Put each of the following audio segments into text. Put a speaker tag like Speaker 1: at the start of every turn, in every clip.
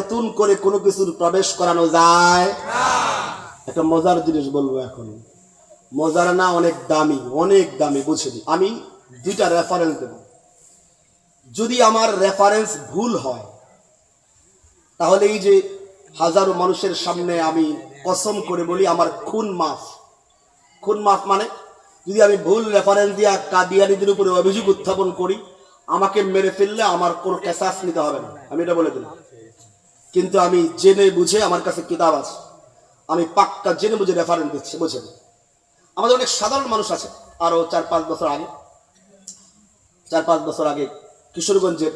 Speaker 1: নতুন করে কোনো কিছুর প্রবেশ করানো যায় না। একটা মজার জিনিস বলবো এখন, মজার না, অনেক দামি বুঝেনি। আমি দুইটা রেফারেন্স দেব। যদি আমার রেফারেন্স ভুল হয় তাহলে এই যে হাজারো মানুষের সামনে আমি কসম করে বলি আমার খুন মাফ। মানে যদি আমি ভুল রেফারেন্স দিয়া কাদিয়ানীদের উপরে অভিযোগ উত্থাপন করি, আমাকে মেরে ফেললে আমার কোনো কেসাস নিতে হবে না, আমি এটা বলে দিলাম। কিন্তু আমি জেনে বুঝে, আমার কাছে কিতাব আছে, আমি পাক্কা জেনে বুঝে রেফারেন্স দিচ্ছি, বুঝেন। আমাদের অনেক সাধারণ মানুষ আছে। আরো 4-5 বছর আগে কিশোরগঞ্জের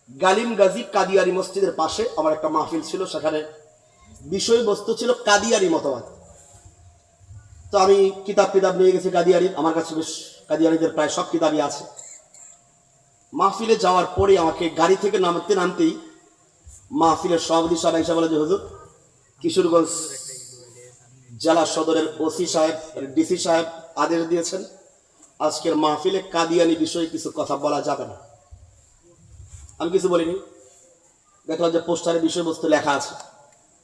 Speaker 1: গালিম গাজী কাদিয়ারি মসজিদের পাশে আমার একটা মাহফিল ছিল। সেখানে বিষয়বস্তু ছিল কাদিয়ারি মতবাদ। তো আমি কিতাব নিয়ে গেছি কাদিয়ারি, আমার কাছে বেশ কাদিয়ারিদের প্রায় সব কিতাবই আছে। মাহফিলে যাওয়ার পরে আমাকে গাড়ি থেকে নামতেই মাহফিলের সভাপতি সাহেব এসে বলে যে হুজুর, কিশোরগঞ্জ জেলা সদরের ওসি সাহেব, ডিসি সাহেব আদেশ দিয়েছেন আজকের মাহফিলে কাদিয়ানি বিষয়ে কিছু কথা বলা যাবে না। আমি কিছু বলিনি। দেখলাম যে পোস্টারে বিষয়বস্তু লেখা আছে।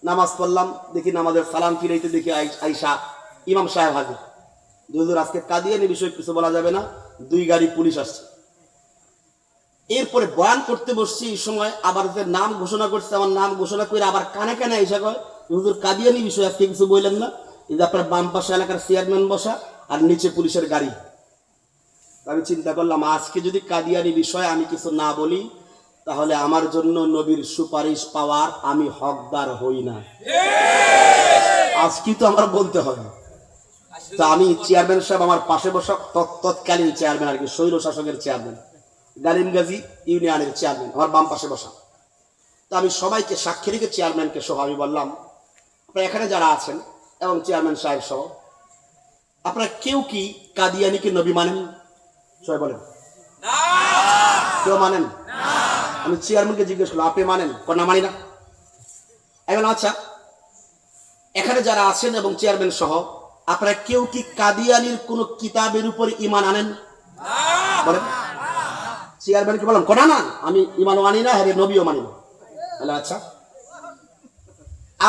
Speaker 1: নামাজ পড়লাম, দেখি নামাজের সালাম ফিরাইতে দেখি আইসা ইমাম সাহেব হাজির। হুজুর, আজকে কাদিয়ানি বিষয়ে কিছু বলা যাবে না, 2 গাড়ি পুলিশ আসছে। এরপরে বয়ান করতে বসছি, এই সময় আবার যে নাম ঘোষণা করছে, আমার নাম ঘোষণা করে আবার কানে কানে আইসা কয় হুজুর, কাদিয়ানি বিষয়ে আজকে কিছু বললেন না, এই যে আপনার বাম পাশে এলাকার চেয়ারম্যান বসা আর নিচে পুলিশের গাড়ি। আমি চিন্তা করলাম, আজকে যদি কাদিয়ানি বিষয়ে আমি কিছু না বলি তাহলে আমার জন্য নবীর সুপারিশ পাওয়ার আমি হকদার হই না। আজকে তো আমার বলতে হবে। তা আমি চেয়ারম্যান সাহেব আমার পাশে বসা, তৎকালীন চেয়ারম্যান আর কি, স্বৈর শাসকের চেয়ারম্যান, গালিম গাজী ইউনিয়নের চেয়ারম্যান আমার বাম পাশে বসা। তা আমি সবাইকে সাক্ষী রেখে চেয়ারম্যানকে সহ আমি বললাম, আপনারা এখানে যারা আছেন এবং চেয়ারম্যান সাহেব সহ, আপনারা কেউ কি কাদিয়ানিকে নবী মানেন? সবাই বলেন না। কেউ মানেন? আমি চেয়ারম্যানকে জিজ্ঞেস করলাম, আপনি মানেন? না, মানি না। এখন আচ্ছা, এখানে যারা আছেন এবং চেয়ারম্যান সহ, আপনারা কেউ কি কাদিয়ানির কোন কিতাবের উপর ঈমান আনেন? বলেন। চেয়ারম্যানকে বললাম, না, আমি ঈমানও আনি না, হ্যাঁ নবীও মানি না। আচ্ছা,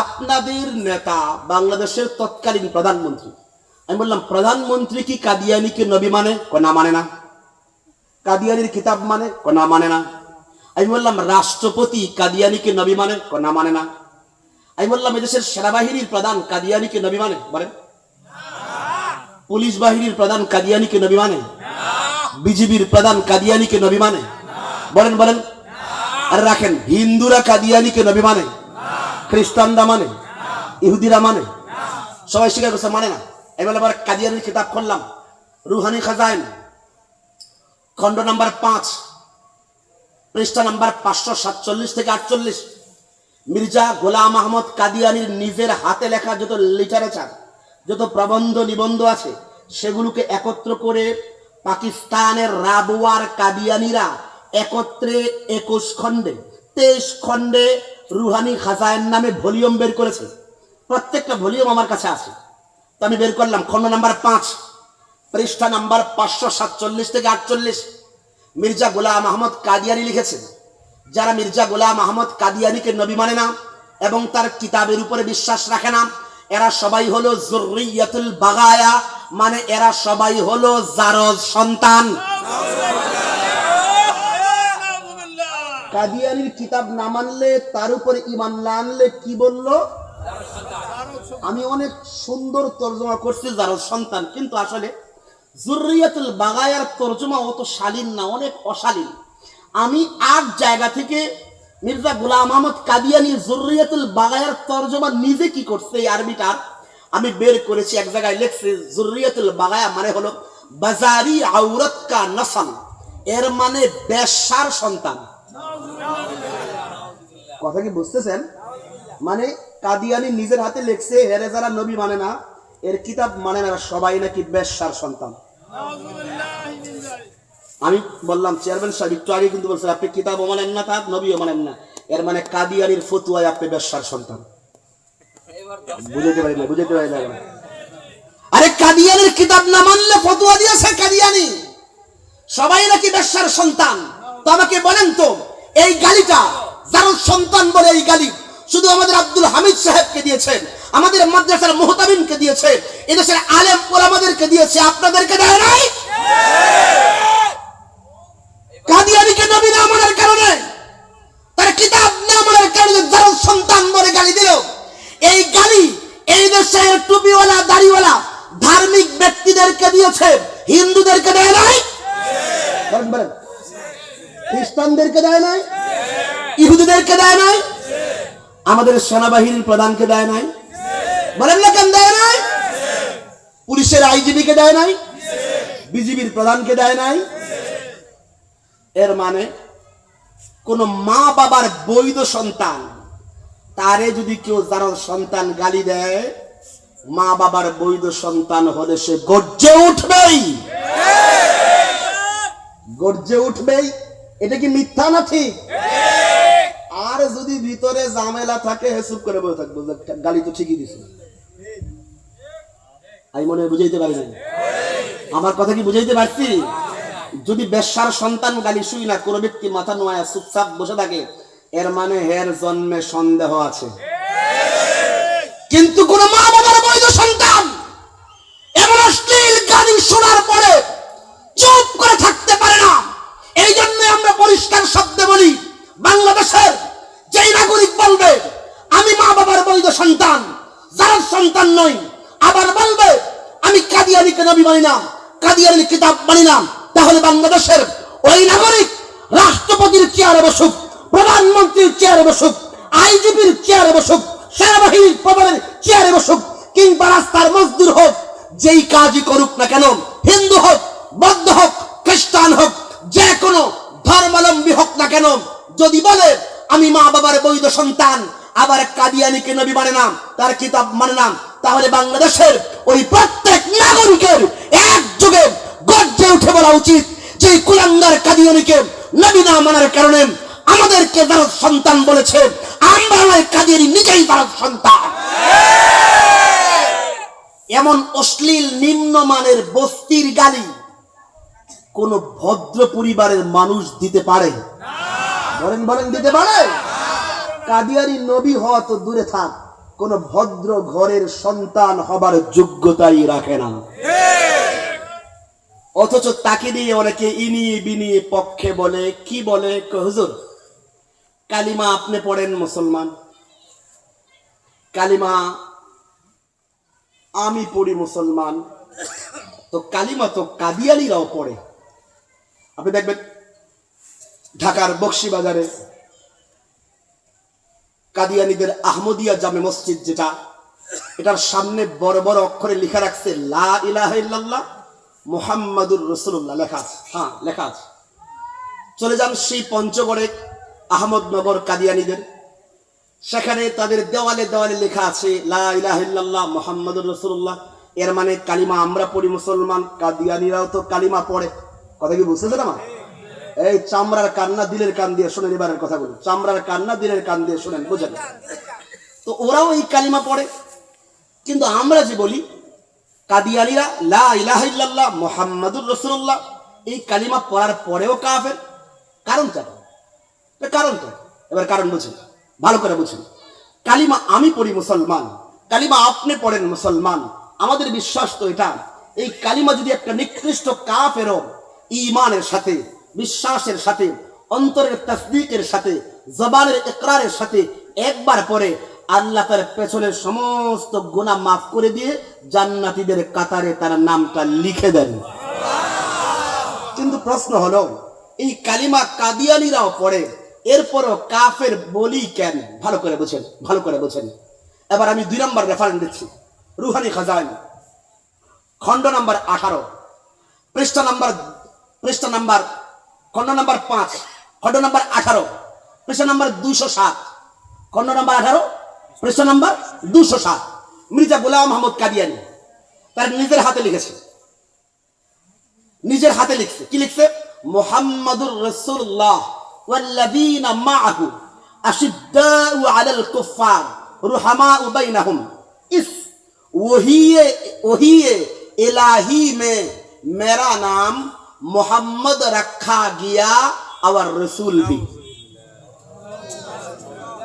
Speaker 1: আপনাদের নেতা বাংলাদেশের তৎকালীন প্রধানমন্ত্রী, আমি বললাম প্রধানমন্ত্রী কি কাদিয়ানিকে নবী মানে? না, মানে না। কাদিয়ানির কিতাব মানে? না, মানে না। আমি বললাম রাষ্ট্রপতি কাদিয়ানিকে নবী মানে? না, মানে না। আমি বললাম এদেশের সেনাবাহিনীর প্রধান কাদিয়ানিকে নবী মানে? বলেন। পুলিশ বাহিনীর প্রধান কাদিয়ানিকে নবী মানে? বিজিবির প্রধান কাদিয়ানিকে নবী মানে? বলেন বলেন। আর রাখেন, হিন্দুরা কাদিয়ানিকে নবী মানে? খ্রিস্টানরা মানে? ইহুদিরা মানে? সবাই স্বীকার করছে মানে না। এবার আবার কাদিয়ানির কিতাব খুললাম, রুহানি খাজাইন, খণ্ড নাম্বার 5, পৃষ্ঠা নাম্বার 547 থেকে 48। মির্জা গোলাম আহমদ কাদিয়ানির নিজের হাতে লেখা যত লিটারেচার, যত প্রবন্ধ নিবন্ধ আছে, সেগুলোকে একত্র করে পাকিস্তানের রাবওয়ার কাদিয়ানিরা একত্রে 21 খণ্ডে 23 খণ্ডে রুহানি খাজাইন নামে ভলিউম বের করেছে। প্রত্যেকটা ভলিউম আমার কাছে আছে। তো আমি বের করলাম খণ্ড নাম্বার 5, পৃষ্ঠা নাম্বার 547 থেকে 48। মির্জা গোলাম আহমদ কাদিয়ানি লিখেছেন, যারা মির্জা গোলাম আহমদ কাদিয়ানিকে নবী মানে না এবং তার কিতাবের উপরে বিশ্বাস রাখে না, এরা সবাই হলো যুররিয়াতুল বাগায়া, মানে এরা সবাই হলো জারজ সন্তান। কাদিয়ানির কিতাব না মানলে, তার উপরে ঈমান না আনলে কি বললো? আমি অনেক সুন্দর তরজমা করছি জারজ সন্তান, কিন্তু আসলে যুররিয়াতুল বাগায়ার তরজমা অত শালীন না, অনেক অশালীন। আমি 8 জায়গা থেকে মির্জা গোলাম আহমদ কাদিয়ানি যুররিয়াতুল বাগায়ার তরজমা নিজে কি করছে এই আরবিটা আমি বের করেছি। এক জায়গায় লেখছে যুররিয়াতুল বাগায়া মানে হলো বাজারি আওরাত কা নসল, এর মানে বেশ্যার সন্তান। কথা কি বুঝতেছেন? মানে কাদিয়ানি নিজের হাতে লেখছে, এরা যারা নবী মানে না, এর কিতাব মানে না, সবাই নাকি বেশ্যার সন্তান। আমি বললাম চেয়ারম্যান সাহেব একটু আগে কিন্তু বলছেন আপনি কিতাবও মানেন না, তার নবীও মানেন না, এর মানে কাদিয়ানির ফতুয়ায় আপনি বেশ্যার সন্তান। বুঝতে পারি না। আরে কাদিয়ানির কিতাব না মানলে ফতুয়া দিয়েছে কাদিয়ানি, সবাই নাকি বেশ্যার সন্তান। তো আমাকে বলেন তো, এই গালিটা জারদ সন্তান বলে এই গালি শুধু আমাদের আব্দুল হামিদ সাহেবকে দিয়েছেন, আমাদের মাদ্রাসার মুহতামিমকে দিয়েছে, এদেশের আলেম ওলামাদেরকে দিয়েছে, আপনাদেরকে দেয় নাই? কাদিয়ানীকে নবী না মানার কারণে, তার কিতাব না মানার কারণে জারদ সন্তান বলে গালি দিল। এই গালি এই দেশের টুপিওয়ালা দাড়িওয়ালা ধার্মিক ব্যক্তিদেরকে দিয়েছে, হিন্দুদেরকে দেয় নাই? বলেন, খ্রিস্টানদেরকে দেয় নাই? ইহুদিদেরকে দেয় নাই? আমাদের সেনাবাহিনীর প্রধানকে দেয় নাই? বলেন না কেন দেয় নাই? পুলিশের আইজিবিকে দেয় নাই? বিজিবির প্রধানকে দেয় নাই? এর মানে কোন মা বাবার বৈধ সন্তান তারে যদি কেউ জারদ সন্তান গালি দেয়, মা বাবার বৈধ সন্তান হলে সে গর্জে উঠবেই, গর্জে উঠবেই। এটা কি মিথ্যা না ঠিক? আর যদি ভিতরে ঝামেলা থাকে চুপ করে বসে থাকবো, গালি তো ঠিকই দিছে। আমি মনে হয় বুঝাইতে পারি নাই। আমার কথা কি বুঝাইতে পারছি? যদি বেশ্যার সন্তান গালি শুই না, কোন ব্যক্তি মাথা নোয়া চুপচাপ বসে থাকে, এর মানে হের জন্মে সন্দেহ আছে। কিন্তু কোন মা বাবার বৈধ সন্তান এমন অশ্লীল গালি শোনার পরে চুপ করে থাকতে পারে না। এই জন্য আমরা পরিষ্কার শব্দে বলি, বাংলাদেশের যেই নাগরিক বলবে আমি মা বাবার বৈধ সন্তান, জারদ সন্তান নই, আবার বলবে আমি কাদিয়ানীকে নবী মানি না, কাদিয়ানীর কিতাব মানি না, তাহলে বাংলাদেশের ওই নাগরিক রাষ্ট্রপতির চেয়ারে বসুক, প্রধানমন্ত্রীর চেয়ারে বসুক, আইজিপির চেয়ারে বসুক, সেনাবাহিনীর প্রধানের চেয়ারে বসুক, কিংবা রাস্তার মজদুর হোক, যেই কাজই করুক না কেন, হিন্দু হোক, বৌদ্ধ হোক, খ্রিস্টান হোক, যে কোনো ধর্মাবলম্বী হোক না কেন, যদি বলে আমি মা বাবার বৈধ সন্তান, আবার কাদিয়ানীকে নবী মানে না, তার কিতাব মানে না, তাহলে বাংলাদেশের ওই প্রত্যেক নাগরিকের একযোগে গর্জে উঠে বলা উচিত যে কুলাঙ্গার কাদিয়ানীকে নবী না মানার কারণে আমাদেরকে জারদ সন্তান বলেছে, আমরা নয়, কাদিয়ানী নিজেই জারদ সন্তান। এমন অশ্লীল নিম্নমানের বস্তির গালি কোন ভদ্র পরিবারের মানুষ দিতে পারে? বলেন বলেন, দিতে পারে? কাদিয়ানী নবী হওয়া তো দূরে থাক, কোন ভদ্র ঘরের সন্তান হবার যোগ্যতাই রাখে না। অথচ তাকে দিয়ে অনেকে ইনিয়ে বিনিয়ে পক্ষে বলে, কি বলে, হুজুর কালিমা আপনি পড়েন মুসলমান, কালিমা আমি পড়ি মুসলমান, তো কালিমা তো কাদিয়ানীরাও পড়ে। আপনি দেখবেন ঢাকার বকশীবাজারে কাদিয়ানীদের আহমদিয়া জামে মসজিদ, যেটা এটার সামনে বড় বড় অক্ষরে লেখা রাখছে লা ইলাহা ইল্লাল্লাহ মুহাম্মাদুর রাসূলুল্লাহ, লেখা আছে। হ্যাঁ, লেখা আছে। চলে যান সেই পঞ্চগড়ে আহমদনগর কাদিয়ানীদের, সেখানে তাদের দেওয়ালে দেওয়ালে লেখা আছে লা ইলাহা ইল্লাল্লাহ মুহাম্মাদুর রাসূলুল্লাহ। এর মানে কালিমা আমরা পড়ি মুসলমান, কাদিয়ানীরাও তো কালিমা পড়ে। কথা কি বুঝতেছেন আমার? এই চামড়ার কান্না দিলের কান দিয়ে শোনেন, এবারের কথা বলি, চামড়ার কান্না দিলের কান দিয়ে শোনেন, বুঝেন? তো ওরাও এই কালিমা পড়ে, কিন্তু আমরা যে বলি কাদিয়ানীরা লা ইলাহা ইল্লাল্লাহ মুহাম্মাদুর রাসূলুল্লাহ, এই কালিমা পড়ার পরেও কাফের। কারণটা কারণটা এবার কারণ বুঝুন, ভালো করে বুঝুন। কালিমা আমি পড়ি মুসলমান, কালিমা আপনি পড়েন মুসলমান, আমাদের বিশ্বাস তো এটা, এই কালিমা যদি একটা নিকৃষ্ট কাফেরও ঈমানের সাথে, বিশ্বাসের সাথে, অন্তরের তাসদীকের সাথে, জবানের ইকরারের সাথে একবার পড়ে, আল্লাহ তার পেছনের সমস্ত গুনাহ মাফ করে দিয়ে জান্নাতীদের কাতারে তার নামটা লিখে দেন। কিন্তু প্রশ্ন হলো, এই কালিমা কাদিয়ানীরাও পড়ে, এরপরও কাফের বলি কেন? ভালো করে বুঝেন, ভালো করে বুঝেন। এবার আমি 2 নম্বর রেফারেন্স দিচ্ছি, রুহানি খাজাইন, খণ্ড নাম্বার 18, পৃষ্ঠা নাম্বার খণ্ড নাম্বার 5, খণ্ড নাম্বার 18, পৃষ্ঠা নাম্বার 207, খণ্ড নাম্বার 18, পৃষ্ঠা নাম্বার 207। মির্জা গোলাম আহমদ কাদিয়ানী তার নিজের হাতে লিখেছে, নিজের হাতে লিখছে। কি লিখছে? মুহাম্মাদুর রাসূলুল্লাহ ওয়াল্লাযীনা মাআহু আশিদ্দাউ আলাল কুফার রুহামাউ বাইনাহুম, इस वही इलाही में मेरा नाम मोहम्मद रखा गया और रसूल भी।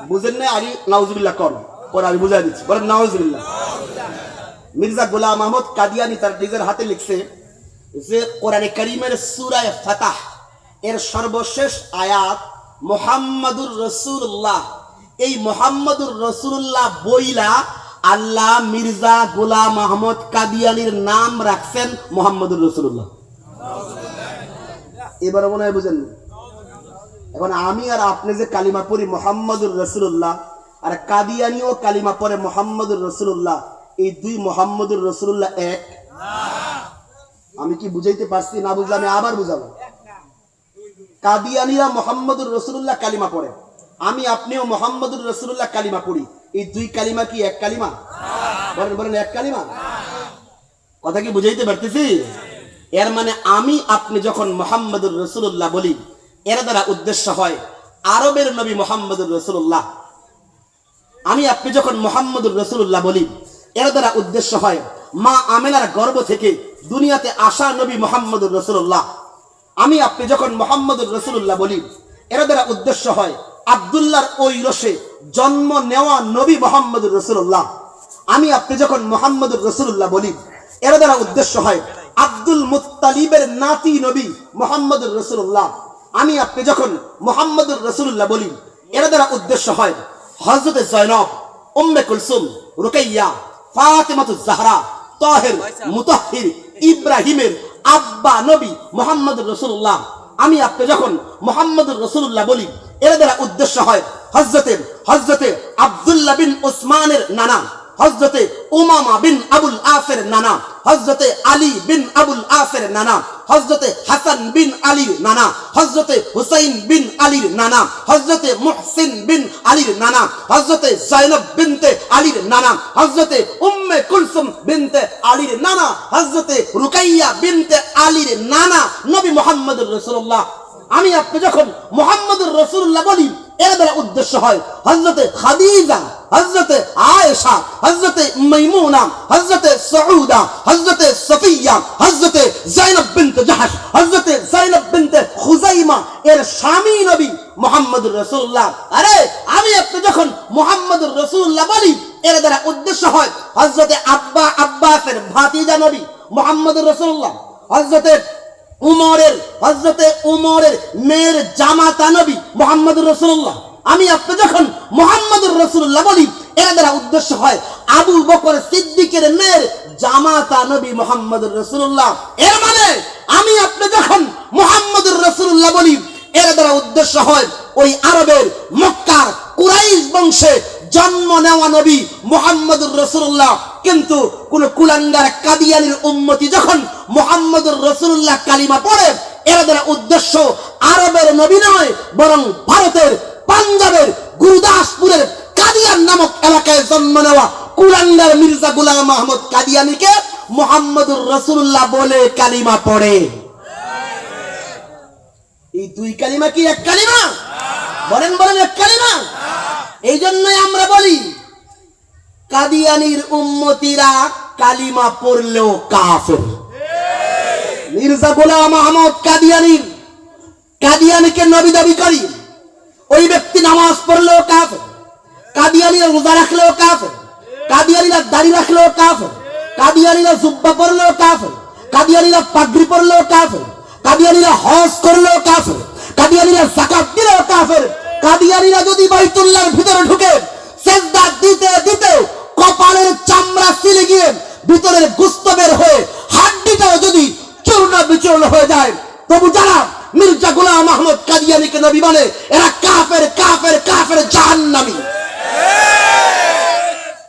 Speaker 1: বুঝেন না? আলী নাউজুবিল্লাহ কোন পরে আমি বুঝাই দিচ্ছি, বলেন নাউজুবিল্লাহ। মির্জা গোলাম আহমদ কাদিয়ানি তার নিজের হাতে লিখছে যে কোরআনে কারীমের সূরা ফাতাহ এর সর্বশেষ আয়াত মুহাম্মাদুর রাসূলুল্লাহ, এই মুহাম্মাদুর রাসূলুল্লাহ বইলা আল্লাহ মির্জা গোলাম আহমদ কাদিয়ানির নাম রাখছেন মুহাম্মাদুর রাসূলুল্লাহ। এবার মনে হয় বুঝেন। এখন আমি আর আপনি যে কালিমা পড়ি মুহাম্মাদুর রাসূলুল্লাহ, আর কাদিয়ানিও কালিমা পড়ে মুহাম্মাদুর রাসূলুল্লাহ, এই দুই মুহাম্মাদুর রাসূলুল্লাহ এক? আমি কি বুঝাইতে পারছি? না বুঝলে আমি আবার বুঝাবো। কাদিয়ানিরা মুহাম্মাদুর রাসূলুল্লাহ কালিমা পড়ে, আমি আপনিও মুহাম্মাদুর রাসূলুল্লাহ কালিমা পড়ি, এই দুই কালিমা কি এক কালিমা? বলেন বলেন, এক কালিমা। কথা কি বুঝাইতে পারতেছি? এর মানে আমি আপনি যখন মুহাম্মাদুর রাসূলুল্লাহ বলি, এর দ্বারা উদ্দেশ্য হয় আরবের নবী মুহাম্মাদুর রাসূলুল্লাহ। আমি আপনি যখন মুহাম্মাদুর রাসূলুল্লাহ বলি, এর দ্বারা উদ্দেশ্য হয় মা আমেনার গর্ভ থেকে দুনিয়াতে আসা নবী মুহাম্মাদুর রাসূলুল্লাহ। আমি আপনি যখন মুহাম্মাদুর রাসূলুল্লাহ বলি, এর দ্বারা উদ্দেশ্য হয় আব্দুল্লাহর ওই রসে জন্ম নেওয়া নবী মুহাম্মাদুর রাসূলুল্লাহ। আমি আপনি যখন মুহাম্মাদুর রাসূলুল্লাহ বলি, এর দ্বারা উদ্দেশ্য হয় আব্দুল মুত্তালিবের নাতি নবী মুহাম্মাদুর রাসূলুল্লাহ। আমি আপনি যখন মুহাম্মাদুর রাসূলুল্লাহ বলি, এর দ্বারা উদ্দেশ্য হয় হযরতে জয়নব, উম্মে কুলসুম, রুকাইয়া, ফাতিমাতুজ জাহরা, তাহের, মুতাহহির, ইব্রাহিমের আব্বা নবী মুহাম্মাদুর রাসূলুল্লাহ। আমি আপনি যখন মুহাম্মাদুর রাসূলুল্লাহ বলি, এর দ্বারা উদ্দেশ্য হয় হযরতে আব্দুল্লাহ বিন উসমানের নানা, হযরতে উমামা বিন আবুল আসের নানা, হযরতে আলী বিন আবুল আসের নানা, হযরতে হাসান বিন আলীর নানা, হযরতে হুসাইন বিন আলীর নানা, হযরতে মুহসিন বিন আলীর নানা, হযরতে জায়নব বিনতে আলীর নানা, হযরতে উম্মে কুলসুম বিনতে আলীর নানা, হযরতে রুকাইয়া বিনতে আলীর নানা নবী মুহাম্মাদুর রাসূলুল্লাহ। আমি আপনি যখন মুহাম্মাদুর রাসূলুল্লাহ বলি, এর দ্বারা উদ্দেশ্য হয় হযরতে খাদিজা, হযরতে আয়েশা, হযরতে মাইমুনা, হযরতে সাউদা, হযরতে সফিয়া, হযরতে যায়েনব বিনতে জাহশ, হযরতে যায়েনব বিনতে খুজাইমা এর স্বামী নবী মুহাম্মাদুর রাসূলুল্লাহ। আরে আমি আপনি যখন মুহাম্মাদুর রাসূলুল্লাহ বলি, এর দ্বারা উদ্দেশ্য হয় হযরতে আব্বাসের ভাতিজা নবী মুহাম্মাদুর রাসূলুল্লাহ, হযরতে উমরের মেয়ের জামাতা নবী মুহাম্মাদুর রাসূলুল্লাহ। আমি আপনি যখন মুহাম্মাদুর রাসূলুল্লাহ বলি, এর দ্বারা উদ্দেশ্য হয় আবু বকর সিদ্দিকের মেয়ের জামাতা নবী মুহাম্মাদুর রাসূলুল্লাহ। এর মানে আমি আপনি যখন মুহাম্মাদুর রাসূলুল্লাহ বলি, এর দ্বারা উদ্দেশ্য হয় ওই আরবের মক্কার কুরাইশ বংশে জন্ম নেওয়া নবী মুহাম্মাদুর রাসূলুল্লাহ। কিন্তু কোন কুলাঙ্গার কাদিয়ানির উম্মতি যখন মুহাম্মাদুর রাসূলুল্লাহ কালিমা পড়ে, এর দ্বারা উদ্দেশ্য আরবের নবী নয়, বরং ভারতের পাঞ্জাবের গুরুদাসপুরের কাদিয়ান নামক এলাকায় জন্ম নেওয়া কুলাঙ্গার মির্জা গোলাম আহমদ কাদিয়ানিকে মুহাম্মাদুর রাসূলুল্লাহ বলে কালিমা পড়ে। এই দুই কালিমা কি এক কালিমা? বলেন বলেন, এক কালিমা। এই জন্যই আমরা বলি কাদিয়ানির উম্মতিরা কালিমা পড়লেও কাফের। মির্জা গোলাম আহমদ কাদিয়ানিকে নবী দাবি করি, ওই ব্যক্তি নামাজ পড়লেও কাফের, কাদিয়ানিরা রোজা রাখলেও কাফের, কাদিয়ানিরা দাড়ি রাখলেও কাফের, কাদিয়ানিরা জুব্বা পড়লেও কাফের, কাদিয়ানিরা পাগড়ি পড়লেও কাফের, কাদিয়ানিরা হজ করলেও কাফের, কাদিয়ানিরা যাকাত দিলেও কাফের। কাদিয়ানিরা যদি বাইতুল্লাহর ভিতরে ঢুকে সিজদা দিতে দিতে কপালের চামড়া ছিলে গিয়ে ভিতরের গোশত বের হয়ে হাড্ডিটাও যদি চূর্ণ বিচূর্ণ হয়ে যায়, তবু যারা মির্জা গোলাম আহমদ কাদিয়ানিকে নবী মানে, এরা কাফের কাফের কাফের জাহান্নামী।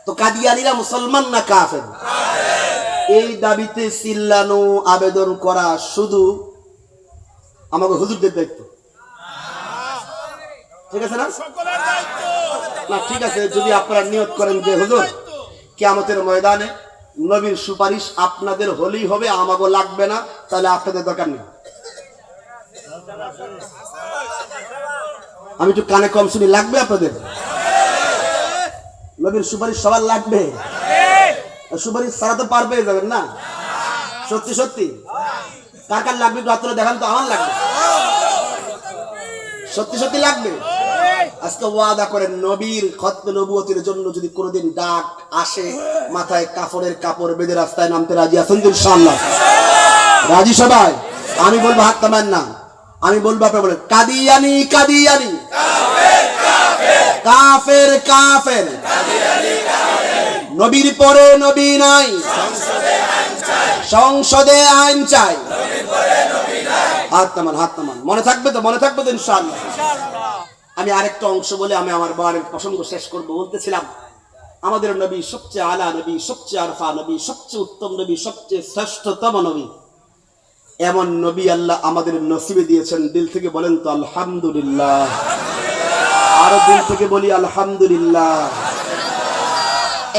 Speaker 1: তো কাদিয়ানিরা মুসলমান না কাফের? এই দাবিতে চিল্লানো, আবেদন করা শুধু আমাকে হুজুরদের দায়িত্ব, ঠিক আছে না? না, ঠিক আছে। যদি আপনারা নিয়ত করেন যে হুজুর কিয়ামতের ময়দানে নবীর সুপারিশ আপনাদের হলেই হবে, আমাকে লাগবে না, তাহলে আপনাদের দরকার নেই। আমি একটু কানে কম শুনি, লাগবে আপনাদের? নবীর সুপারিশ সবার লাগবে? সুপারিশ ছাড়া তো পার পেয়ে যাবেন না। সত্যি সত্যি কার কার লাগবে রাত্রে দেখান তো। আমার লাগবে, সত্যি সত্যি লাগবে। আজকে ওয়াদা করেন নবীর খতমে নবুয়তের জন্য যদি কোনোদিন ডাক আসে, মাথায় কাফনের কাপড় বেঁধে রাস্তায় নামতে রাজি আছেন ইনশাআল্লাহ? রাজি সবাই? আমি বলবো হাত নামান না, আমি বলবো আপনারা বলেন কাদিয়ানি কাদিয়ানি, কাফের কাফের, নবীর পরে নবী নাই, সংসদে আইন চাই। হাত নামান, হাত নামান। মনে থাকবে তো? মনে থাকবে তো ইনশাআল্লাহ? আমি আরেকটা অংশ বলে আমি আমার বারের প্রসঙ্গ শেষ করব। বলতেছিলাম আমাদের নবী সবচেয়ে আলা নবী, সবচেয়ে আরফা নবী, সবচেয়ে উত্তম নবী, সবচেয়ে শ্রেষ্ঠতম নবী। এমন নবী আল্লাহ আমাদের নসিবে দিয়েছেন। দিল থেকে বলেন তো আলহামদুলিল্লাহ। আরো দিল থেকে বলি আলহামদুলিল্লাহ।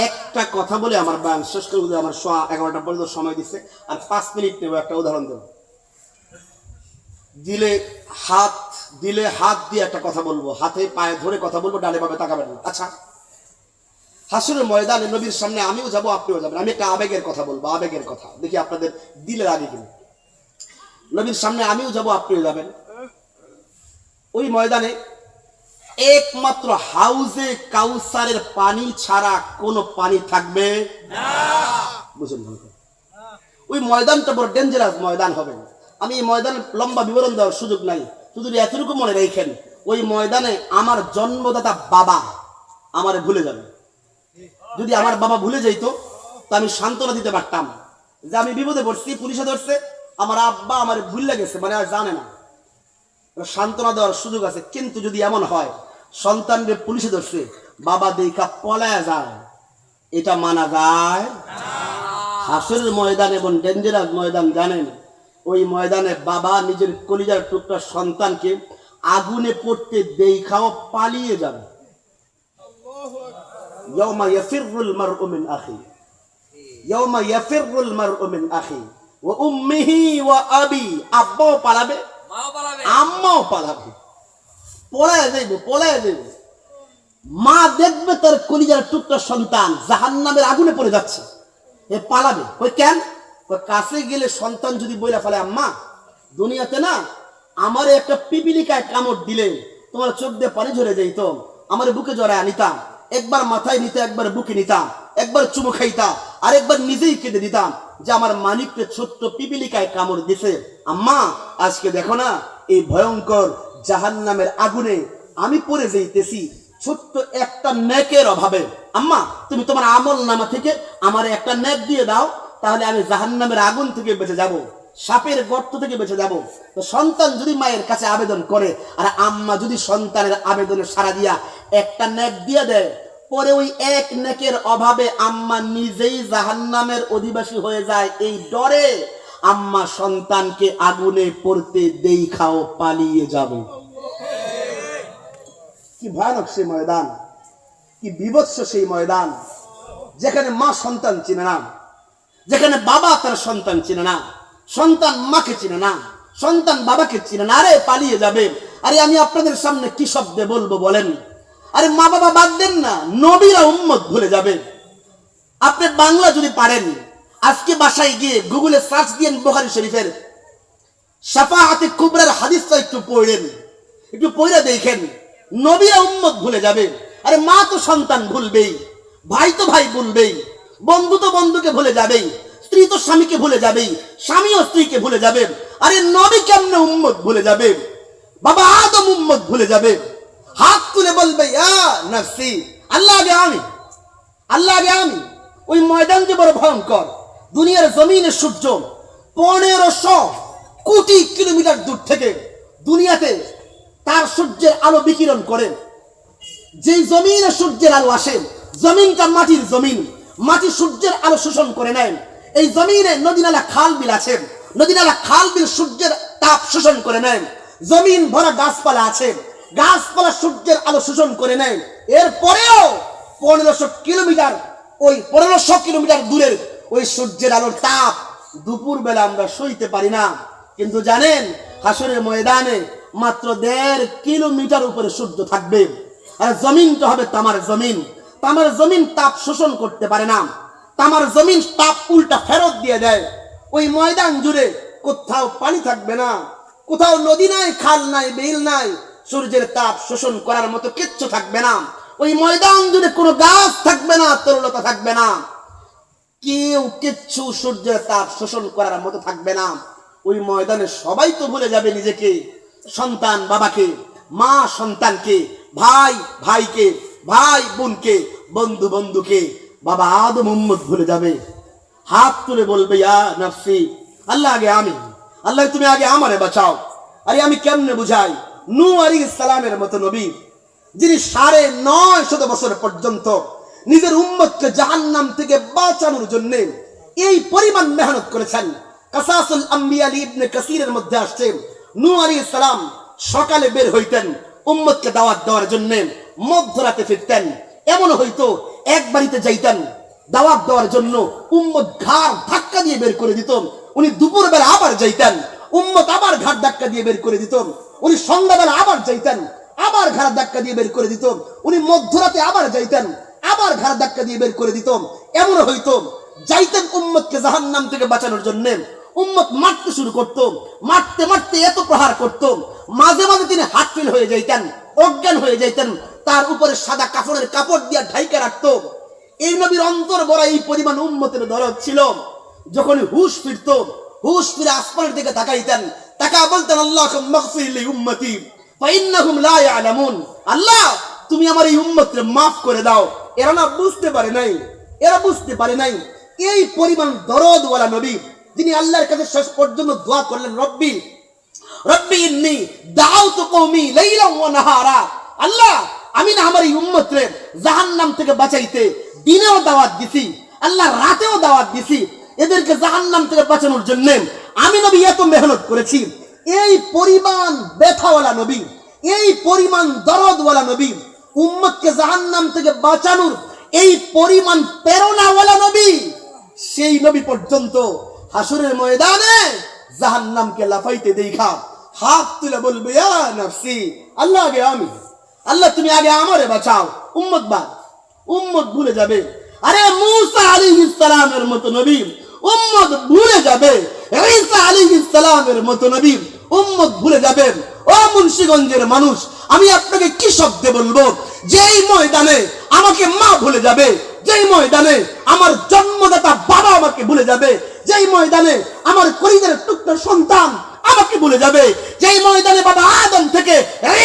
Speaker 1: একটা কথা বলে আমার বয়ান শেষ করে দেব। আমার 11টা পর্যন্ত সময় দিচ্ছে, আর 5 মিনিট নেব। একটা উদাহরণ দেব। দিলে হাত দিয়ে একটা কথা বলবো, হাতে পায়ে ধরে কথা বলবো, ডানে বামে তাকাবেন না। আচ্ছা, হাসরের ময়দানে নবীর সামনে আমিও যাব, আপনিও যাবেন। আমি একটা আবেগের কথা বলবো, আবেগের কথা, দেখি আপনাদের দিলের আগে কিনা। নবীর সামনে আমিও যাব, আপনিও যাবেন। ওই ময়দানে একমাত্র হাউজে কাউসারের পানি ছাড়া কোনো পানি থাকবে না। বুঝুন, ওই ময়দানটা বড় ডেঞ্জারাস ময়দান হবে। আমি এই ময়দানের লম্বা বিবরণ দেওয়ার সুযোগ নাই, শুধু এতটুকু মনে রেখেন, ওই ময়দানে আমার জন্মদাতা বাবা আমারে ভুলে যাবে। যদি আমার বাবা ভুলে যাইতো তো আমি সান্ত্বনা দিতে পারতাম যে আমি বিপদে পড়ছি, পুলিশে ধরছে, আমার আব্বা আমার ভুলে গেছে, মানে আর জানে না, সান্ত্বনা দেওয়ার সুযোগ আছে। কিন্তু যদি এমন হয় সন্তানকে পুলিশে ধরছে, বাবা দেখা পলায় যায়, এটা মানা যায়? হাসরের ময়দান এবং ডেঞ্জারাস ময়দান জানেন। ওই ময়দানে বাবা নিজের কলিজার টুকরা সন্তানকে আগুনে পড়তে দেখাও পালিয়ে যাবে। ইয়াউমা ইয়াফিরুল মারউ মিন আখি, ইয়াউমা ইয়াফিরুল মারউ মিন আখি ওয়া উম্মিহি ওয়া আবি। আব্বাও পালাবে, মাও পালাবে, আম্মাও পালাবে, পলায় যাইব। মা দেখবে তার কলিজার টুকরা সন্তান জাহান্নামের আগুনে পড়ে যাচ্ছে, এ পালাবে। ওই কেন? কাছে গেলে সন্তান যদি বইলা ফেলে, আম্মা দুনিয়াতে না আমার একটা পিপিলিকায় কামড় দিলে তোমার চোখ দিয়ে পানি ঝরে যাইত, আমার বুকে জড়ায় আনিতাম, একবার মাথায় নিতে, একবার বুকে নিতাম, একবার চুমু খাইতা, আর একবার নিজেই কেটে দিতাম, যে আমার মানিককে ছোট্ট পিপিলিকায় কামড় দিছে। আম্মা আজকে দেখো না এই ভয়ঙ্কর জাহান্নামের আগুনে আমি পড়ে যাইতেছি ছোট্ট একটা নেকের অভাবে। আম্মা তুমি তোমার আমল নামা থেকে আমার একটা নেক দিয়ে দাও, তাহলে আমি জাহান্নামের আগুন থেকে বেঁচে যাব, সাপের গর্ত থেকে বেঁচে যাব। তো সন্তান যদি মায়ের কাছে আবেদন করে, আর আম্মা যদি সন্তানের আবেদনে সাড়া দিয়া একটা নেক দিয়ে দেয়, পরে ওই এক নেকের অভাবে আম্মা নিজেই জাহান্নামের অধিবাসী হয়ে যায়, এই ডরে আম্মা সন্তানকে আগুনে পড়তে দেখাও পালিয়ে যাবে। কি ভয়ানক সেই ময়দান, কি বিভৎস সেই ময়দান, যেখানে মা সন্তান চিনে না, যেখানে বাবা তার সন্তান চিনে না, সন্তান মাকে চিনে না, সন্তান বাবাকে চিনে না। আরে পালিয়ে যাবে। আরে আমি আপনাদের সামনে কি শব্দে বলবো বলেন? আরে মা বাবা বাদ দেন না, নবীরা উম্মত ভুলে যাবে। আপনি বাংলা যদি পারেন, আজকে বাসায় গিয়ে গুগলে সার্চ দিয়েন বুখারী শরীফের শাফাআতে কুবরার হাদিসটা একটু পড়েন, একটু পড়ে দেখেন, নবীরা উম্মত ভুলে যাবে। আরে মা তো সন্তান ভুলবেই, ভাই তো ভাই ভুলবেই, বন্ধু তো বন্ধুকে ভুলে যাবেই, স্ত্রী তো স্বামীকে ভুলে যাবেই, স্বামীও স্ত্রীকে ভুলে যাবে। আরে নবী কেমনে উম্মত ভুলে যাবে? বাবা আদম উম্মত ভুলে যাবে। হাত তুলে বলবে ইয়া নাফসি, আল্লাহ আগে আমি, আল্লাহ আগে আমি। ওই ময়দান যে বড় ভয়ঙ্কর। দুনিয়ার জমিনে সূর্য 1500 কোটি কিলোমিটার দূর থেকে দুনিয়াতে তার সূর্যের আলো বিকিরণ করে। যে জমিনে সূর্যের আলো আসে, জমিনটা মাটির জমিন, মাটি সূর্যের আলো শোষণ করে নেয়। এই জমিনে নদী নালা খাল বিল আছে, নদী নালা খাল বিল সূর্যের তাপ শোষণ করে নেয়। জমিন ভরা গাছপালা আছে, গাছপালা সূর্যের আলো শোষণ করে নেয়। এরপরেও 1500 কিলোমিটার, ওই 1500 কিলোমিটার দূরের ওই সূর্যের আলোর তাপ দুপুর বেলা আমরা সইতে পারি না। কিন্তু জানেন হাসরের ময়দানে মাত্র 1.5 কিলোমিটার উপরে সূর্য থাকবে, আর জমিনটা হবে তামার জমিন। তামার জমিন তাপ শোষণ করতে পারে না, তামার জমিন তাপ উল্টা ফেরত দিয়ে দেয়। ওই ময়দান জুড়ে কোথাও পানি থাকবে না, কোথাও নদী নাই, খাল নাই, বিল নাই, সূর্যের তাপ শোষণ করার মতো কিচ্ছু থাকবে না। ওই ময়দান জুড়ে কোনো গাছ থাকবে না, তরুলতা থাকবে না, কেউ কিচ্ছু সূর্যের তাপ শোষণ করার মতো থাকবে না। ওই ময়দানে সবাই তো ভুলে যাবে নিজেকে, সন্তান বাবাকে, মা সন্তানকে, ভাই ভাইকে, ভাই বোনকে, বন্ধু বন্ধুকে, বাবা আদম উম্মত ভুলে যাবে। হাত তুলে বলবে ইয়া নফসি, আল্লাহ আগে আমি, আল্লাহ তুমি আগে আমারে বাঁচাও। আরে আমি কেমনে বুঝাই, নূহ আলাইহিস সালামের মতো নবী, যিনি 950 বছর পর্যন্ত নিজের উম্মতকে জাহান্নাম থেকে বাঁচানোর জন্য এই পরিমাণ মেহনত করেছেন। কাসাসুল আম্বিয়া ইবনে কাসিরের মধ্যে আসছে, নূহ আলাইহিস সালাম সকালে বের হইতেন উম্মতকে দাওয়াত দেওয়ার জন্য, মধ্যরাতে ফিরতেন। এমন হইতো এক বাড়িতে যাইতেন দাওয়াত দেওয়ার জন্য, উম্মত ঘাড় ধাক্কা দিয়ে বের করে দিত। উনি দুপুরবেলা আবার যাইতেন, উম্মত আবার ঘাড় ধাক্কা দিয়ে বের করে দিত। উনি সন্ধ্যাবেলা আবার যাইতেন, আবার ঘাড় ধাক্কা দিয়ে বের করে দিত। উনি মধ্যরাতে আবার যাইতেন, আবার ঘাড় ধাক্কা দিয়ে বের করে দিত। এমন হইতো যাইতেন উম্মতকে জাহান্নাম থেকে বাঁচানোর জন্য। উম্মত মারতে শুরু করত, মারতে মারতে এত প্রহার করত, মাঝে মাঝে তিনি হাত ফেল হয়ে যাইতেন, অজ্ঞান হয়ে যাইতেন। তার উপরে সাদা কাপড়ের কাপড় দিয়ে ঢাইকা রাখত। এই নবীর অন্তর বড় এই পরিমাণ উম্মতের দরদ ছিল। যখন হুশ ফিরত, হুশ ফিরে আসমানের দিকে তাকাইতেন, তাকা বলতেন আল্লাহুম্মা মাগফির লি উম্মতি ফাইন্নাহুম লা ইয়ালামুন, আল্লাহ তুমি আমার এই উম্মতকে মাফ করে দাও, এরা না বুঝতে পারে নাই, এরা বুঝতে পারে নাই। এই পরিমাণ দরদ ওয়ালা নবী, যিনি আল্লাহর কাছে শেষ পর্যন্ত দোয়া করলেন, রব্বি রব্বি ইন্নী দাউতু কওমি লাইলান ওয়া নাহারা, আল্লাহ আমি না আমার এই উম্মতকে জাহান্নাম থেকে বাঁচাইতে দিনেও দাওয়াত দিছি, আল্লাহ রাতেও দাওয়াত দিছি, এদেরকে জাহান্নাম থেকে বাঁচানোর জন্য আমি নবী এত মেহনত করেছি। এই পরিমাণ ব্যথাওয়ালা নবী, এই পরিমাণ দরদওয়ালা নবী, উম্মতকে জাহান্নাম থেকে বাঁচানোর এই পরিমাণ প্রেরণাওয়ালা নবী, সেই নবী পর্যন্ত হাসরের ময়দানে জাহান্নামকে লাফাইতে দেখা হাত তুলে বলবে ইয়া নফসি, আল্লাহ আগে আমি, আল্লাহ তুমি আগে আমারে বাঁচাও। উম্মত বাদ, উম্মত ভুলে যাবে। আরে মূসা আলাইহিস সালামের মতো নবী উম্মত ভুলে যাবে, ঈসা আলাইহিস সালামের মতো নবী উম্মত ভুলে যাবে। ও মুন্সিগঞ্জের মানুষ, আমি আপনাকে কি শব্দে বলবো, যেই ময়দানে আমাকে মা ভুলে যাবে, যেই ময়দানে আমার জন্মদাতা বাবা আমাকে ভুলে যাবে, যেই ময়দানে আমার কলিজার টুকরা সন্তান আমাকে ভুলে যাবে, যেই ময়দানে বাবা আদম থেকে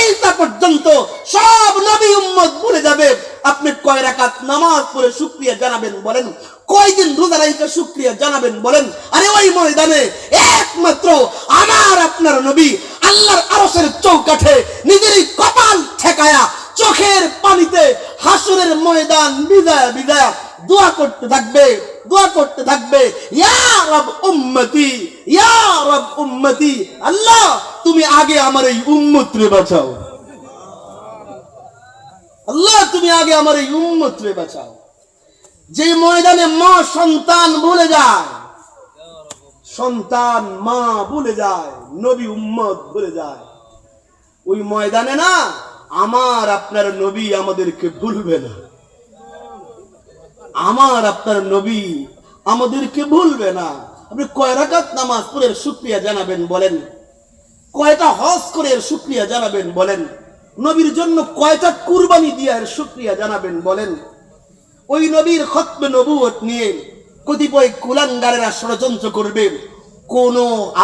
Speaker 1: ঈসা পর্যন্ত সব নবী উম্মত ভুলে যাবে, আপনি কয় রাকাত নামাজ পড়ে শুকরিয়া জানাবেন বলেন, কয়দিন রোজা রেখে শুকরিয়া জানাবেন বলেন? আরে ওই ময়দানে একমাত্র আমার আপনার নবী আল্লাহর আরশের চৌকাঠে নিজেরই কপাল ঠেকায়া চোখের পানিতে হাসরের ময়দান বিদায় বিদায় দোয়া করতে থাকবে, দোয়া করতে থাকবে, ইয়া রব উম্মতি, ইয়া রব উম্মতি, আল্লাহ তুমি আগে আমার এই উম্মতরে বাঁচাও, আল্লাহ তুমি আগে আমার এই উম্মতরে বাঁচাও। যে ময়দানে মা সন্তান ভুলে যায়, সন্তান মা ভুলে যায়, নবী উম্মত ভুলে যায়, ওই ময়দানে না আমার আপনার নবী আমাদেরকে ভুলবে না, আমার আপনার নবী আমাদেরকে ভুলবে না। আপনি কয় রাকাত নামাজ পড়ে শুকরিয়া জানাবেন বলেন? কয়টা হজ করে শুকরিয়া জানাবেন বলেন? নবীর জন্য কয়টা কুরবানি দিয়ে শুকরিয়া জানাবেন বলেন? ওই নবীর খতমে নবুয়ত নিয়ে কতিপয় কুলাঙ্গারেরা ষড়যন্ত্র করবে, কোন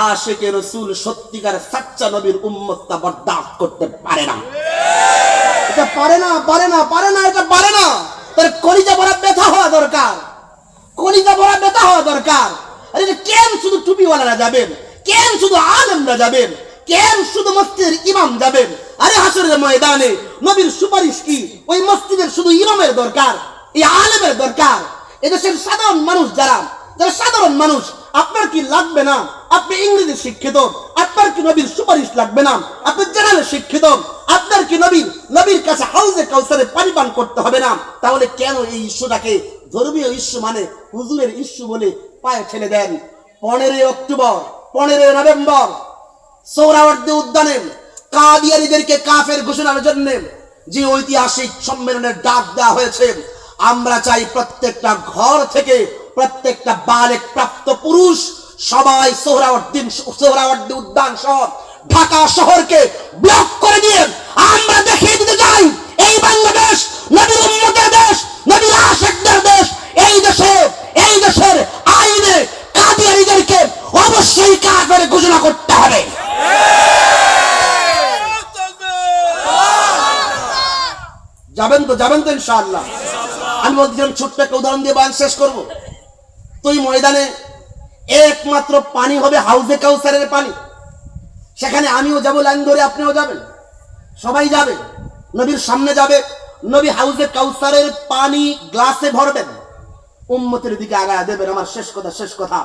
Speaker 1: আশিকে রাসূল সত্যিকার সাচ্চা নবীর উম্মতটা বরদাস্ত করতে পারে না, এটা পারে না, পারে না, পারে না, এটা পারে না। তার কলিজা ভরা ব্যথা হওয়া দরকার, কলিজা ভরা ব্যথা হওয়া দরকার। আরে কেন শুধু টুপিওয়ালারা যাবেন, কেন শুধু আলেমরা যাবেন, কেন শুধু মসজিদের ইমাম যাবেন? আরে হাসরের ময়দানে নবীর সুপারিশ কি ওই মসজিদের শুধু ইমামের দরকার, এই আলেমের দরকার? এদেশের সাধারণ মানুষ যারা সাধারণ মানুষ, আপনার কি লাগবে না? আপনি ইংরেজি শিক্ষিত, আপনার কি নবীর সুপারিশ লাগবে না? আপনি জেনারেল শিক্ষিত, আপনার কি নবীর কাছে হাউজে কাউসারে পানি পান করতে হবে না? তাহলে কেন এই ইস্যুটাকে ধর্মীয় ইস্যু মানে হুজুরের ইস্যু বলে পায়ে ঠেলে দেন? 15 অক্টোবর 15 নভেম্বর সোহরাওয়ার্দী উদ্যানে কাদিয়ানীদেরকে কাফের ঘোষণার জন্য যে ঐতিহাসিক সম্মেলনের ডাক দেওয়া হয়েছে, আমরা চাই প্রত্যেকটা ঘর থেকে প্রত্যেকটা বালেগ প্রাপ্ত পুরুষ সবাই সোহরাওয়ার্দী উদ্যান সহ ঢাকা শহরকে ব্লক করে দিয়ে আমরা দেখিয়ে দিতে চাই এই বাংলাদেশ নবীর উম্মতের দেশ, নবীর আশিকদের দেশ। এই দেশের আইনে কাদিয়ানীদেরকে অবশ্যই কাফের ঘোষণা করতে হবে। যাবেন তো ইনশাআল্লাহ। আমি বলছিলাম ছোট্ট একটা উদাহরণ দিয়ে বয়ান শেষ করব। তুই ময়দানে একমাত্র পানি হবে হাউজে কাউসারের পানি। সেখানে আমিও যাব, লাইন ধরে আপনিও যাবেন, সবাই যাবে, নবীর সামনে যাবে। নবী হাউজে কাউসারের পানি গ্লাসে ভরবেন, উম্মতের দিকে আগায় দেবেন। আমার শেষ কথা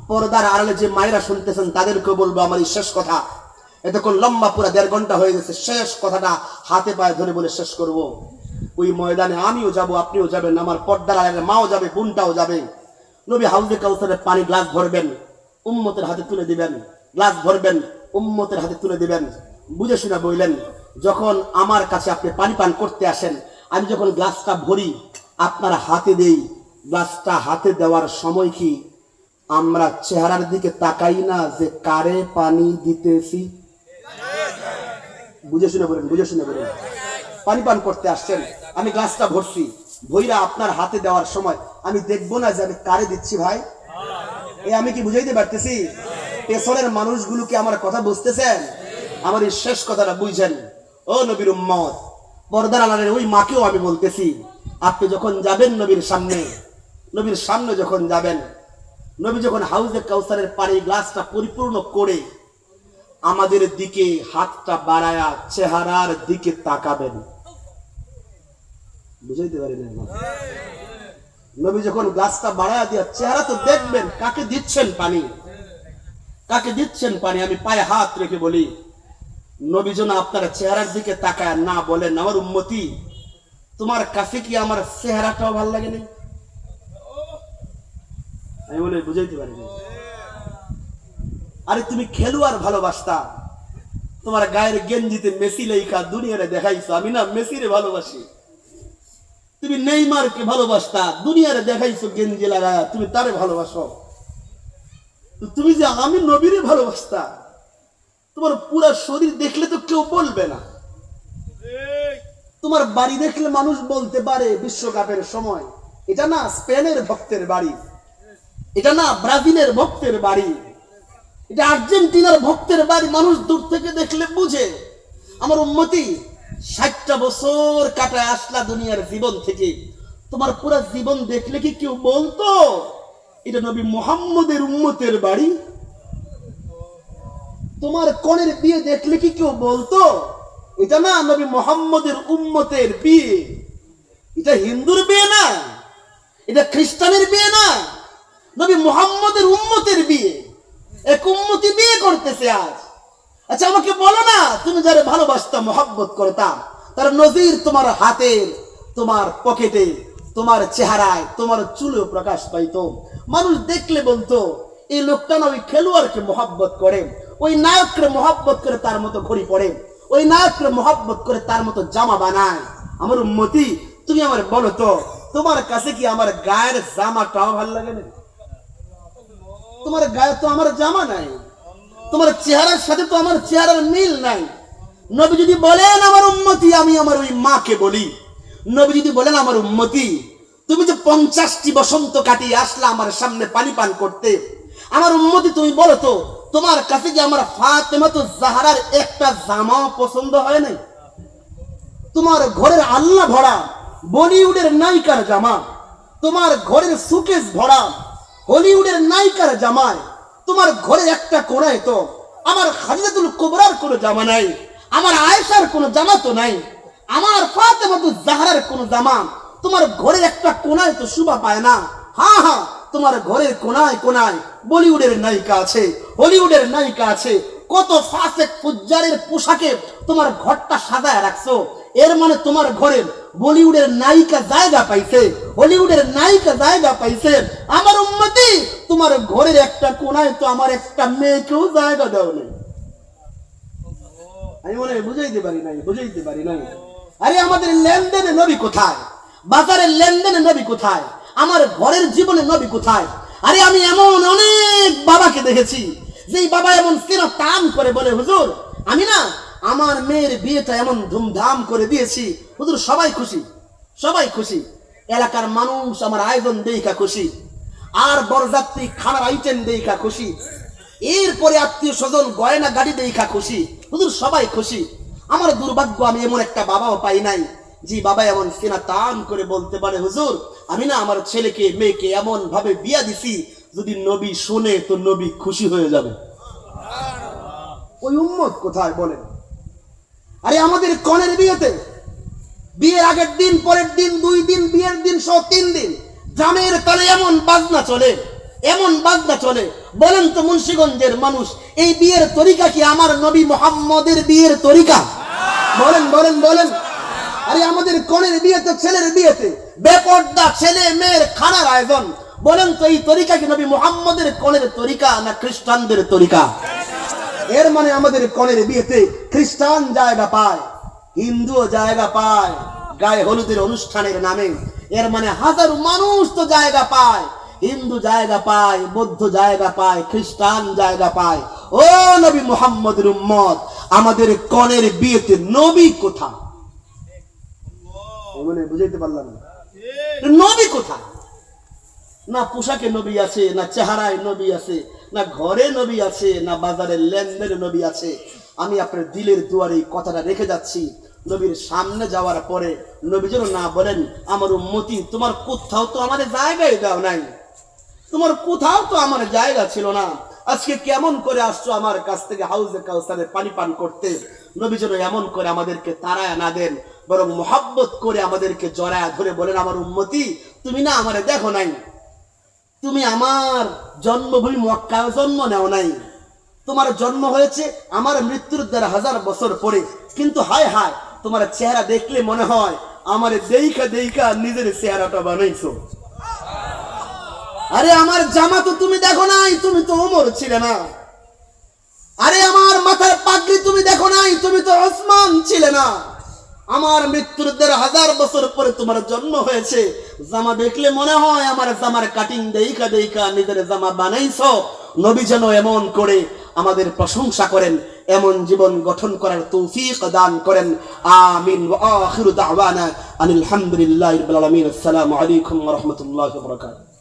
Speaker 1: পর্দার আড়ালে যে মায়েরা শুনতেছেন তাদেরকেও বলবো আমার এই শেষ কথা। এতক্ষণ লম্বা পুরো 1.5 ঘন্টা হয়ে গেছে, শেষ কথাটা হাতে পায়ে ধরে বলে শেষ করব। ওই ময়দানে আমিও যাব, আপনিও যাবেন, আমার পর্দার আড়ালে মাও যাবে, বোনটাও যাবে। নবী হাউজে কাউসারের পানি গ্লাস ভরবেন, উম্মতের হাতে তুলে দিবেন। গ্লাস ভরবেন, উম্মতের হাতে তুলে দিবেন। বুঝে শুনে বললেন, যখন আমার কাছে আপনি পানি পান করতে আসেন, আমি যখন গ্লাসটা ভরি আপনার হাতে দেই, গ্লাসটা হাতে দেওয়ার সময় কি আমরা চেহারার দিকে তাকাই না যে কারে পানি দিতেছি? বুঝে শুনে বলেন। পানি পান করতে আসছেন, আমি গ্লাসটা ভরছি, ভইরা আপনার হাতে দেওয়ার সময় আমি দেখবো না যে আমি কারে দিচ্ছি ভাই? আমি কি বুঝাইতে পারতেছি? পেছনের মানুষগুলোকে আমার কথা বুঝতেছেন? আমার এই শেষ কথাটা বুঝছেন? ও নবীর উম্মত, পর্দার আড়ালের ওই মাকেও আমি বলতেছি, আপনি যখন যাবেন নবীর সামনে যখন যাবেন, নবী যখন হাউজে কাউসারের পানি গ্লাসটা পরিপূর্ণ করে আমাদের দিকে হাতটা বাড়ায়া চেহারার দিকে তাকাবেন। বুঝাইতে পারি না? নবী যখন গ্লাসটা বাড়ায়া দিয়া চেহারা তো দেখবেন, কাকে দিচ্ছেন পানি। আমি পায়ে হাত রেখে বলি, নবী যেন আপনার চেহারার দিকে তাকায় না বলেন, আমার উম্মতি তোমার কাছে কি আমার চেহারাটাও ভালো লাগে না? আমি বলে বুঝাইতে পারি না। আরে তুমি খেলোয়াড় ভালোবাসতা, তোমার গায়ের গেঞ্জিতে মেসি লেখা দুনিয়ারে দেখাইছো, আমি না মেসিরে ভালোবাসি। তুমি নেইমারকে ভালোবাসতা, দুনিয়ারে দেখাইছো গেঞ্জি লাগায়া তুমি তারে ভালোবাসো। তুমি যে আমি নবীরে ভালোবাসতা, তোমার পুরো শরীর দেখলে তো কেউ বলবে না। তোমার বাড়ি দেখলে মানুষ বলতে পারে বিশ্বকাপের সময় এটা না স্পেনের ভক্তের বাড়ি, এটা না ব্রাজিলের ভক্তের বাড়ি, এটা আর্জেন্টিনার ভক্তের বাড়ি। মানুষ দূর থেকে দেখলে বুঝে। আমার উম্মতি 60টা বছর কাটায় আসলা দুনিয়ার জীবন থেকে, তোমার পুরো জীবন দেখলে কি কেউ বলতো এটা নবী মুহাম্মদের উম্মতের বাড়ি? তোমার কনের বিয়ে দেখলে কি কেউ বলতো এটা না নবী মুহাম্মদের উম্মতের বিয়ে? এটা হিন্দুর বিয়ে না, এটা খ্রিস্টানের বিয়ে না, নবী মুহাম্মদের উম্মতের বিয়ে। এক উম্মতি বিয়ে করতেছে আজ। আচ্ছা আমাকে বলো না, তুমি যারা ভালোবাসতা, মহব্বত করতাম, তার নজির তোমার হাতের, তোমার পকেটে, তোমার চেহারায়, তোমার চুলেও প্রকাশ পাইতো। মানুষ দেখলে বলতো এই লোকটা না ওই খেলোয়াড়কে মহব্বত করে, ওই নায়ককে মহব্বত করে তার মতো ঘড়ি পড়ে, ওই নায়ককে মহব্বত করে তার মতো জামা বানায়। আমার উম্মতি তুমি আমার বলো তো, তোমার কাছে কি আমার গায়ের জামাটাও ভালো লাগে না? তোমার গায়ে তো আমার জামা নাই, তোমার চেহারার সাথে তো আমার চেহারার মিল নাই। নবী যদি বলেন আমার উম্মতি, আমি আমার ওই মাকে বলি, নবী যদি বলেন আমার উম্মতি তুমি যে 50টি বসন্ত কাটিয়ে আসলা আমার সামনে পানি পান করতে, আমার উম্মতি তুমি বলো তো তোমার কাছে কি আমার ফাতেমাতু জাহরার একটা জামা পছন্দ হয় নাই? তোমার ঘরের আল্লাহ ভরা বলিউডের নায়িকার জামা, তোমার ঘরের সুকেস ভরা হলিউডের নায়িকার জামায়, তোমার ঘরের একটা কোণায় তো আমার খাদিজাতুল কুবরার কোনো জামা নাই, আমার আয়েশার কোনো জামা তো নাই, আমার ফাতেমাতু জাহরার কোনো জামা তোমার ঘরের একটা কোণায় তো শোভা পায় না। হ্যাঁ, তোমার ঘরের কোণায় কোণায় বলিউডের নায়িকা আছে, হলিউডের নায়িকা আছে, কত ফাসেক ফুজ্জারের পোশাকে তোমার ঘরটা সাজায় রাখছো। এর মানে তোমার ঘরের বলিউডের নায়িকা জায়গা পাইছে, হলিউডের নায়িকা জায়গা পাইছে। আমার উম্মতি তোমার ঘরের একটা কোণায় তো আমার একটা মেয়েকেও জায়গা দাও নেই। আমি মনে হয় বুঝাইতে পারি নাই। আরে আমাদের লেনদেনে নবী কোথায়? বাজারের লেনদেনে নবী কোথায়? আমার ঘরের জীবনে নবী কোথায়? আরে আমি এমন অনেক বাবাকে দেখেছি যেই বাবা এমন সিনা টান করে বলে হুজুর আমি না আমার মেয়ের বিয়েটা এমন ধুমধাম করে দিয়েছি, হুজুর সবাই খুশি, সবাই খুশি, এলাকার মানুষ আমার আয়োজন দেখা খুশি, আর বরযাত্রী খানার আইটেম দেখা খুশি, এরপরে আত্মীয় স্বজন গয়না গাড়ি দেখা খুশি, হুজুর সবাই খুশি। আমার দুর্ভাগ্য আমি এমন একটা বাবাও পাই নাই যে বাবা এমন সিনা টান করে বলতে পারে, হুজুর আমি না আমার ছেলেকে মেয়েকে এমন ভাবে বিয়া দিছি, যদি নবী শুনে তো নবী খুশি হয়ে যাবে। ওই উম্মত কোথায় বলেন? আরে আমাদের কনের বিয়েতে বিয়ের আগের দিন, পরের দিন, 2 দিন, বিয়ের দিন সহ 3 দিন জামের তলে এমন বাজনা চলে, এমন বাজনা চলে। বলেন তো মুন্সিগঞ্জের মানুষ, এই বিয়ের তরিকা কি আমার নবী মুহাম্মদের বিয়ের তরিকা? বলেন বলেন বলেন। আরে আমাদের কনের বিয়েতে, ছেলের বিয়েতে বেপর্দা ছেলে মেয়ের খানার আয়োজন। বলেন তো এই তরিকা কি নবী মুহাম্মদের কনের তরিকা না খ্রিস্টানদের তরিকা? এর মানে আমাদের কনের বিয়েতে খ্রিস্টান জায়গা পায়, হিন্দুও জায়গা পায় গায়ে হলুদের অনুষ্ঠানের নামে। এর মানে হাজারো মানুষ তো জায়গা পায়, হিন্দু জায়গা পায়, বৌদ্ধ জায়গা পায়, খ্রিস্টান জায়গা পায়। ও নবী মুহাম্মদের উম্মত, আমাদের কনের বিয়েতে নবী কোথায়? মানে বুঝাইতে পারলাম না, নবী কোথায়? না পোশাকে নবী আছে, না চেহারায় নবী আছে, না ঘরে নবী আছে, না বাজারের লেনদেনে নবী আছে। আমি আপনার দিলের দুয়ারে এই কথাটা রেখে যাচ্ছি, নবীর সামনে যাওয়ার পরে নবী যেন না বলেন, আমার উম্মতি তোমার কোথাও তো আমার জায়গায় দাও নাই, তোমার কোথাও তো আমার জায়গা ছিল না, আজকে কেমন করে আসছো আমার কাছ থেকে হাউজে কাউসারে পানি পান করতে। নবী যেন এমন করে আমাদেরকে তাড়ায় না দেন, বরং মোহাব্বত করে আমাদেরকে জড়ায় ধরে বলেন, আমার উম্মতি তুমি না আমারে দেখো নাই, তুমি আমার জন্মভূমি মক্কায় জন্ম নেও নাই, তোমার জন্ম হয়েছে আমার মৃত্যুর 1000 বছর পরে, কিন্তু হায় হায় তোমার চেহারা দেখলে মনে হয় আমার দেইখা দেইখা নিজের চেহারাটা বানাইছো। আরে আমার জামা তো তুমি দেখো নাই, তুমি তো ওমর ছিলে না। আরে আমার মাথার পাগড়ি তুমি দেখো নাই, তুমি তো ওসমান ছিলে না। আমার মৃত্যুর 1000 বছর পরে তোমার জন্ম হয়েছে, জামা দেখলে মনে হয় আমার জামার কাটিং দেইখা দেইখা নিজের জামা বানাইছো। নবী যেন এমন করে আমাদের প্রশংসা করেন, এমন জীবন গঠন করার তৌফিক দান করেন। আমিন। ওয়া আখিরু দাওয়ানা আনিল হামদুলিল্লাহি রাব্বিল আলামিন। আসসালামু আলাইকুম ওয়া রাহমাতুল্লাহি ওয়া বারাকাতুহু।